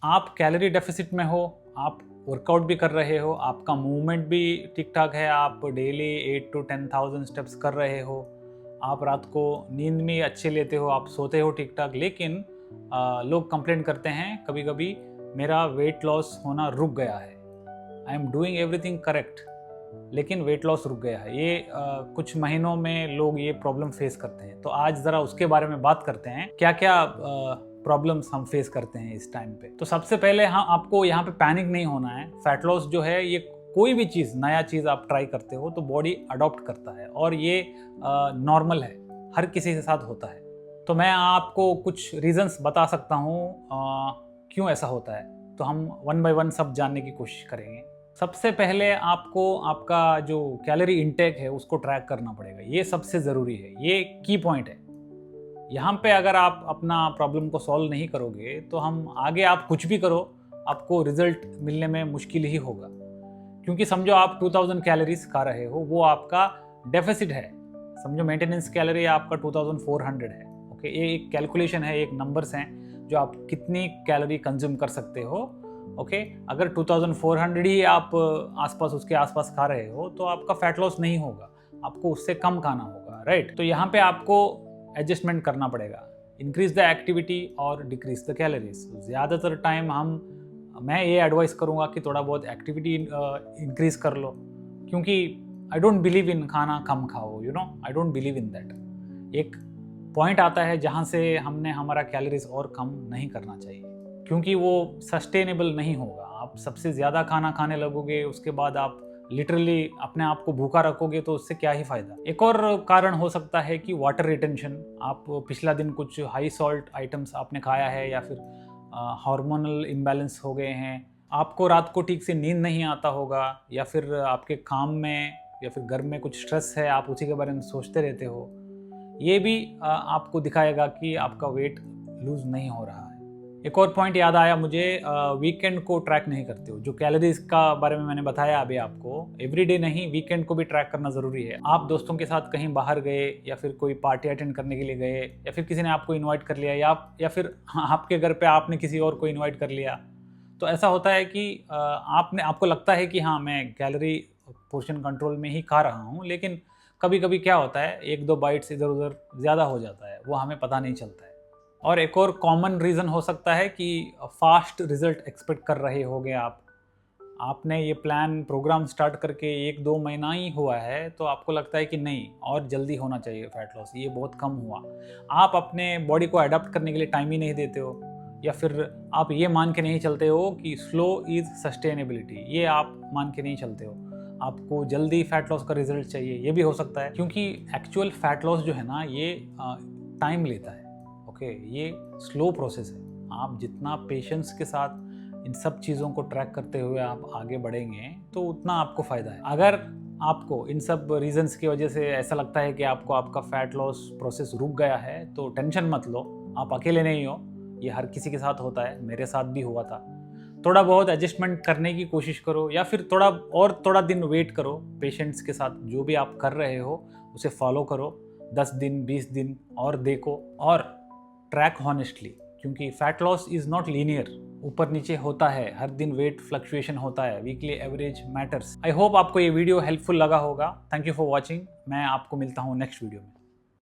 आप calorie deficit में हो, आप वर्कआउट भी कर रहे हो, आपका मूवमेंट भी ठीक ठाक है, आप डेली 8 to 10,000 स्टेप्स कर रहे हो, आप रात को नींद भी अच्छे लेते हो, आप सोते हो ठीक ठाक, लेकिन लोग कंप्लेंट करते हैं कभी कभी मेरा वेट लॉस होना रुक गया है। I am doing everything correct, लेकिन वेट लॉस रुक गया है। ये कुछ महीनों में लोग ये प्रॉब्लम फेस करते हैं। तो आज ज़रा उसके बारे में बात करते हैं, क्या क्या प्रॉब्लम्स हम फेस करते हैं इस टाइम पे। तो सबसे पहले आपको यहाँ पे पैनिक नहीं होना है। फैट लॉस जो है, ये कोई भी चीज़, नया चीज़ आप ट्राई करते हो तो बॉडी अडॉप्ट करता है, और ये नॉर्मल है, हर किसी के साथ होता है। तो मैं आपको कुछ रीजंस बता सकता हूँ क्यों ऐसा होता है। तो हम वन बाय वन सब जानने की कोशिश करेंगे। सबसे पहले आपको आपका जो कैलोरी इंटेक है उसको ट्रैक करना पड़ेगा। ये सबसे ज़रूरी है, ये की पॉइंट है। यहाँ पे अगर आप अपना प्रॉब्लम को सॉल्व नहीं करोगे तो हम आगे आप कुछ भी करो, आपको रिजल्ट मिलने में मुश्किल ही होगा। क्योंकि समझो आप 2000 कैलोरीज खा रहे हो, वो आपका डेफिसिट है। समझो मेंटेनेंस कैलोरी आपका 2400 है। ओके, ये एक कैलकुलेशन है, एक नंबर्स हैं जो आप कितनी कैलोरी कंज्यूम कर सकते हो। ओके, अगर 2400 ही आप आसपास, उसके आसपास खा रहे हो तो आपका फैट लॉस नहीं होगा, आपको उससे कम खाना होगा, राइट। तो यहाँ पे आपको एडजस्टमेंट करना पड़ेगा, इंक्रीज द एक्टिविटी और डिक्रीज द कैलोरीज। ज़्यादातर टाइम मैं ये एडवाइस करूँगा कि थोड़ा बहुत एक्टिविटी इंक्रीज कर लो, क्योंकि आई डोंट बिलीव इन खाना कम खाओ, I don't believe in that. एक पॉइंट आता है जहाँ से हमने हमारा कैलोरीज और कम नहीं करना चाहिए, क्योंकि वो सस्टेनेबल नहीं होगा। आप सबसे ज़्यादा खाना खाने लगोगे, उसके बाद आप लिटरली अपने आप को भूखा रखोगे, तो उससे क्या ही फ़ायदा। एक और कारण हो सकता है कि वाटर रिटेंशन। आप पिछला दिन कुछ हाई सॉल्ट आइटम्स आपने खाया है, या फिर हार्मोनल इम्बैलेंस हो गए हैं, आपको रात को ठीक से नींद नहीं आता होगा, या फिर आपके काम में या फिर घर में कुछ स्ट्रेस है, आप उसी के बारे में सोचते रहते हो। ये भी आपको दिखाएगा कि आपका वेट लूज़ नहीं हो रहा है। एक और पॉइंट याद आया मुझे, वीकेंड को ट्रैक नहीं करते हो। जो कैलोरीज का बारे में मैंने बताया अभी आपको, एवरीडे नहीं, वीकेंड को भी ट्रैक करना ज़रूरी है। आप दोस्तों के साथ कहीं बाहर गए, या फिर कोई पार्टी अटेंड करने के लिए गए, या फिर किसी ने आपको इनवाइट कर लिया, या फिर आपके घर पे आपने किसी और को इनवाइट कर लिया, तो ऐसा होता है कि आपको लगता है कि हाँ, मैं कैलोरी पोर्शन कंट्रोल में ही खा रहा हूँ, लेकिन कभी कभी क्या होता है, 1-2 बाइट्स इधर उधर ज़्यादा हो जाता है, वो हमें पता नहीं चलता है। और एक और कॉमन रीज़न हो सकता है कि फास्ट रिजल्ट एक्सपेक्ट कर रहे होगे आपने ये प्रोग्राम स्टार्ट करके 1-2 महीना ही हुआ है, तो आपको लगता है कि नहीं, और जल्दी होना चाहिए फैट लॉस, ये बहुत कम हुआ। आप अपने बॉडी को अडॉप्ट करने के लिए टाइम ही नहीं देते हो, या फिर आप ये मान के नहीं चलते हो कि स्लो इज़ सस्टेनेबिलिटी, ये आप मान के नहीं चलते हो। आपको जल्दी फैट लॉस का रिजल्ट चाहिए, ये भी हो सकता है, क्योंकि एक्चुअल फैट लॉस जो है ना, ये टाइम लेता है। ओके, ये स्लो प्रोसेस है। आप जितना पेशेंस के साथ इन सब चीज़ों को ट्रैक करते हुए आप आगे बढ़ेंगे, तो उतना आपको फ़ायदा है। अगर आपको इन सब रीजंस की वजह से ऐसा लगता है कि आपका फैट लॉस प्रोसेस रुक गया है, तो टेंशन मत लो, आप अकेले नहीं हो, ये हर किसी के साथ होता है, मेरे साथ भी हुआ था। थोड़ा बहुत एडजस्टमेंट करने की कोशिश करो, या फिर थोड़ा दिन वेट करो। पेशेंट्स के साथ जो भी आप कर रहे हो उसे फॉलो करो, 10 दिन 20 दिन और देखो, और ट्रैक हॉनेस्टली, क्योंकि fat loss is not linear, ऊपर नीचे होता है, हर दिन वेट फ्लक्चुएशन होता है, weekly average matters. I hope आपको ये वीडियो हेल्पफुल लगा होगा। Thank you for watching. मैं आपको मिलता हूँ नेक्स्ट वीडियो में।